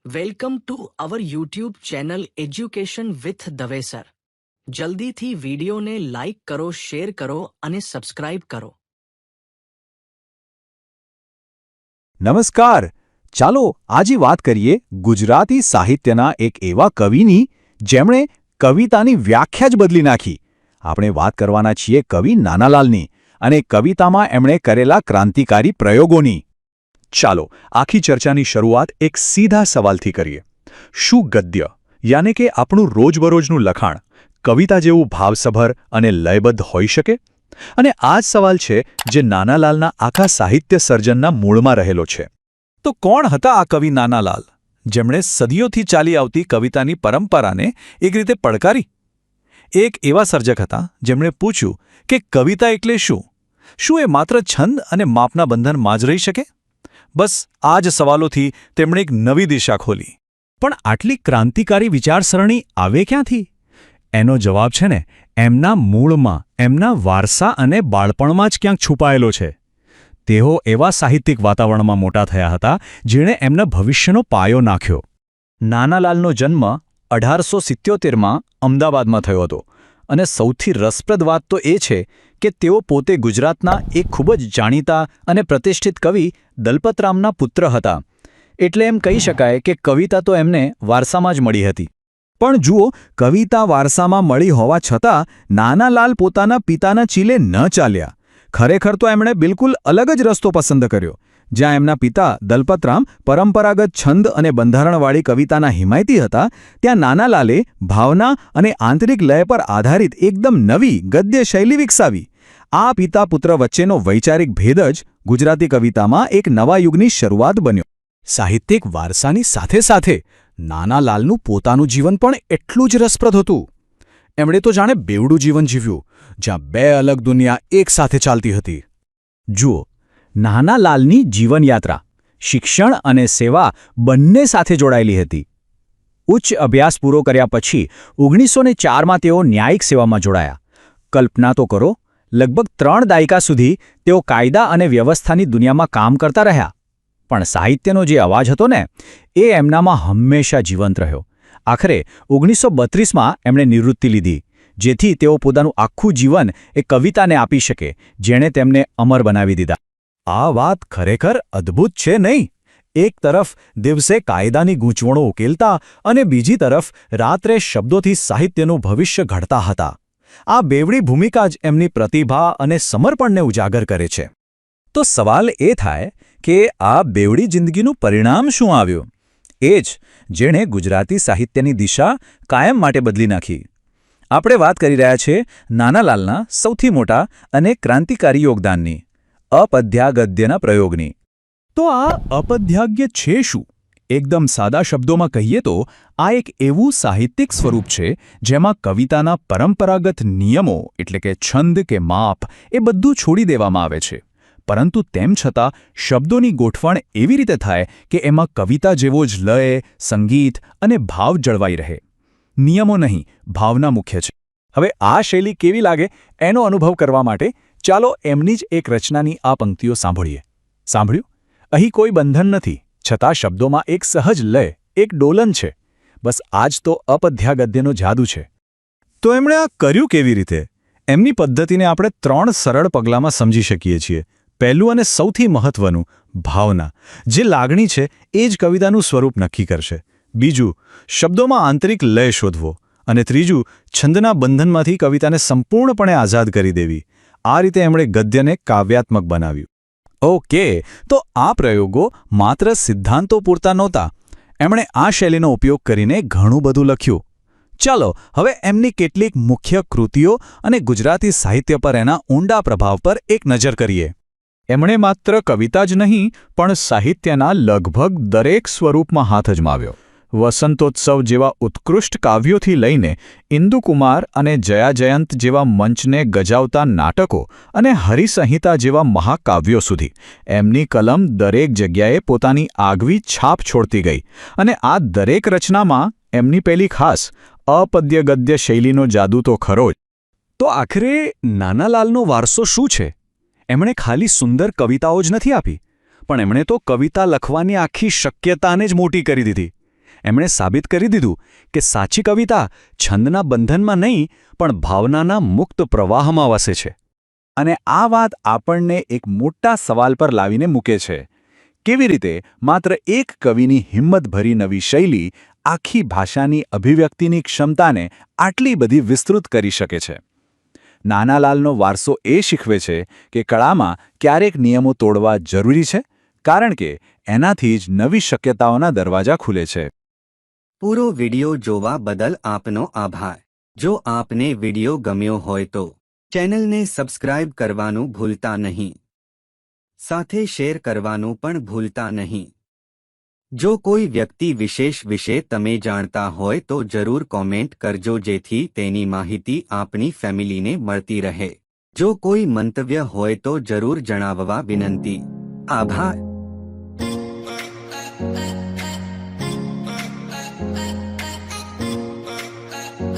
Welcome to our YouTube channel education with Dave sir. જલ્દીથી વિડીયોને like કરો, શેર કરો અને સબસ્ક્રાઇબ કરો. નમસ્કાર. ચાલો આજે વાત કરીએ ગુજરાતી સાહિત્યના એક એવા કવિની જેમણે કવિતાની વ્યાખ્યા જ બદલી નાખી. આપણે વાત કરવાના છીએ કવિ નાનાલાલની અને કવિતામાં એમણે કરેલા ક્રાંતિકારી પ્રયોગોની. ચાલો આખી ચર્ચાની શરૂઆત એક સીધા સવાલથી કરીએ. શું ગદ્ય યાને કે આપણું રોજબરોજનું લખાણ કવિતા જેવું ભાવસભર અને લયબદ્ધ હોઈ શકે? અને આ જ સવાલ છે જે નાનાલાલના આખા સાહિત્ય સર્જનના મૂળમાં રહેલો છે. તો કોણ હતા આ કવિ નાનાલાલ, જેમણે સદીઓથી ચાલી આવતી કવિતાની પરંપરાને એક રીતે પડકારી? એક એવા સર્જક હતા જેમણે પૂછ્યું કે કવિતા એટલે શું? શું એ માત્ર છંદ અને માપના બંધનમાં જ રહી શકે? બસ આ જ સવાલોથી તેમણે એક નવી દિશા ખોલી. પણ આટલી ક્રાંતિકારી વિચારસરણી આવે ક્યાંથી? એનો જવાબ છે ને એમના મૂળમાં, એમના વારસા અને બાળપણમાં જ ક્યાંક છુપાયેલો છે. તેઓ એવા સાહિત્યિક વાતાવરણમાં મોટા થયા હતા જેણે એમના ભવિષ્યનો પાયો નાખ્યો. નાનાલાલનો જન્મ 1877માં અમદાવાદમાં થયો હતો અને સૌથી રસપ્રદ વાત તો એ છે કે તેઓ પોતે ગુજરાતના એક ખૂબ જ જાણીતા અને પ્રતિષ્ઠિત કવિ દલપતરામના પુત્ર હતા. એટલે એમ કહી શકાય કે કવિતા તો એમને વારસામાં જ મળી હતી. પણ જુઓ, કવિતા વારસામાં મળી હોવા છતાં નાનાલાલ પોતાના પિતાના ચીલે ન ચાલ્યા. ખરેખર તો એમણે બિલકુલ અલગ જ રસ્તો પસંદ કર્યો. જ્યાં એમના પિતા દલપતરામ પરંપરાગત છંદ અને બંધારણવાળી કવિતાના હિમાયતી હતા, ત્યાં નાનાલાલે ભાવના અને આંતરિક લય પર આધારિત એકદમ નવી ગદ્ય શૈલી વિકસાવી. આ પિતા પુત્ર વચ્ચેનો વૈચારિક ભેદ જ ગુજરાતી કવિતામાં એક નવા યુગની શરૂઆત બન્યો. સાહિત્યિક વારસાની સાથે સાથે નાનાલાલનું પોતાનું જીવન પણ એટલું જ રસપ્રદ હતું. એમણે તો જાણે બેવડું જીવન જીવ્યું, જ્યાં બે અલગ દુનિયા એકસાથે ચાલતી હતી. જુઓ, નાનાલાલની જીવનયાત્રા શિક્ષણ અને સેવા બંને સાથે જોડાયેલી હતી. ઉચ્ચ અભ્યાસ પૂરો કર્યા પછી 1904માં તેઓ ન્યાયિક સેવામાં જોડાયા. કલ્પના તો કરો, લગભગ 3 દાયકા સુધી તેઓ કાયદા અને વ્યવસ્થાની દુનિયામાં કામ કરતા રહ્યા. પણ સાહિત્યનો જે અવાજ હતો ને, એ એમનામાં હંમેશા જીવંત રહ્યો. આખરે 1932માં એમણે નિવૃત્તિ લીધી, જેથી તેઓ પોતાનું આખું જીવન એ કવિતાને આપી શકે, જેણે તેમને અમર બનાવી દીધા. આ વાત ખરેખર અદ્ભુત છે નહીં? એક તરફ દિવસે કાયદાની ગૂંચવણો ઉકેલતા અને બીજી તરફ રાત્રે શબ્દોથી સાહિત્યનું ભવિષ્ય ઘડતા હતા. આ બેવડી ભૂમિકા જ એમની પ્રતિભા અને સમર્પણને ઉજાગર કરે છે. તો સવાલ એ થાય કે આ બેવડી જિંદગીનું પરિણામ શું આવ્યું? એ જ જેણે ગુજરાતી સાહિત્યની દિશા કાયમ માટે બદલી નાખી. આપણે વાત કરી રહ્યા છીએ નાનાલાલના સૌથી મોટા અને ક્રાંતિકારી યોગદાનની, અપદ્યાગદ્યના પ્રયોગની. તો આ અપદ્યાગ્ય છે શું? એકદમ સાદા શબ્દોમાં કહીએ તો આ એક એવું સાહિત્યિક સ્વરૂપ છે જેમાં કવિતાના પરંપરાગત નિયમો એટલે કે છંદ કે માપ એ બધું છોડી દેવામાં આવે છે. પરંતુ તેમ છતાં શબ્દોની ગોઠવણ એવી રીતે થાય કે એમાં કવિતા જેવો જ લય, સંગીત અને ભાવ જળવાઈ રહે. નિયમો નહીં, ભાવના મુખ્ય છે. હવે આ શૈલી કેવી લાગે એનો અનુભવ કરવા માટે ચાલો એમની જ એક રચનાની આ પંક્તિઓ સાંભળીએ. સાંભળ્યું? અહીં કોઈ બંધન નથી, છતાં શબ્દોમાં એક સહજ લય, એક ડોલન છે. બસ આ જ તો અપદ્યાગદ્યનો જાદુ છે. તો એમણે આ કર્યું કેવી રીતે? એમની પદ્ધતિને આપણે 3 સરળ પગલાંમાં સમજી શકીએ છીએ. પહેલું અને સૌથી મહત્વનું, ભાવના. જે લાગણી છે એ જ કવિતાનું સ્વરૂપ નક્કી કરશે. બીજું, શબ્દોમાં આંતરિક લય શોધવો. અને ત્રીજું, છંદના બંધનમાંથી કવિતાને સંપૂર્ણપણે આઝાદ કરી દેવી. આ રીતે એમણે ગદ્યને કાવ્યાત્મક બનાવ્યું. ઓકે, તો આ પ્રયોગો માત્ર સિદ્ધાંતો પૂરતા નહોતા. એમણે આ શૈલીનો ઉપયોગ કરીને ઘણું બધું લખ્યું. ચાલો હવે એમની કેટલીક મુખ્ય કૃતિઓ અને ગુજરાતી સાહિત્ય પર એના ઊંડા પ્રભાવ પર એક નજર કરીએ. એમણે માત્ર કવિતા જ નહીં પણ સાહિત્યના લગભગ દરેક સ્વરૂપમાં હાથ અજમાવ્યો. વસંતોત્સવ જેવા ઉત્કૃષ્ટ કાવ્યોથી લઈને ઇન્દુકુમાર અને જયા જયંત જેવા મંચને ગજાવતા નાટકો અને હરિસંહિતા જેવા મહાકાવ્યો સુધી એમની કલમ દરેક જગ્યાએ પોતાની આગવી છાપ છોડતી ગઈ. અને આ દરેક રચનામાં એમની પેલી ખાસ અપદ્ય ગદ્ય શૈલીનો જાદુ તો ખરો જ. તો આખરે નાનાલાલનો વારસો શું છે? એમણે ખાલી સુંદર કવિતાઓ જ નથી આપી, પણ એમણે તો કવિતા લખવાની આખી શક્યતાને જ મોટી કરી દીધી. એમણે સાબિત કરી દીધું કે સાચી કવિતા છંદના બંધનમાં નહીં પણ ભાવનાના મુક્ત પ્રવાહમાં વસે છે. અને આ વાત આપણને એક મોટા સવાલ પર લાવીને મૂકે છે. કેવી રીતે માત્ર એક કવિની હિંમતભરી નવી શૈલી આખી ભાષાની અભિવ્યક્તિની ક્ષમતાને આટલી બધી વિસ્તૃત કરી શકે છે? નાનાલાલનો વારસો એ શીખવે છે કે કળામાં ક્યારેક નિયમો તોડવા જરૂરી છે, કારણ કે એનાથી જ નવી શક્યતાઓના દરવાજા ખુલે છે. પૂરો વિડિયો જોવા બદલ આપનો આભાર. જો આપને વિડિયો ગમ્યો હોય તો ચેનલને સબસ્ક્રાઇબ કરવાનું ભૂલતા નહીં. સાથે શેર કરવાનું પણ ભૂલતા નહીં. જો કોઈ વ્યક્તિ વિશેષ વિશે તમે જાણતા હોય તો જરૂર કોમેન્ટ કરજો, જેથી તેની માહિતી આપણી ફેમિલીને મળતી રહે. જો કોઈ મંતવ્ય હોય તો જરૂર જણાવવા વિનંતી. આભાર.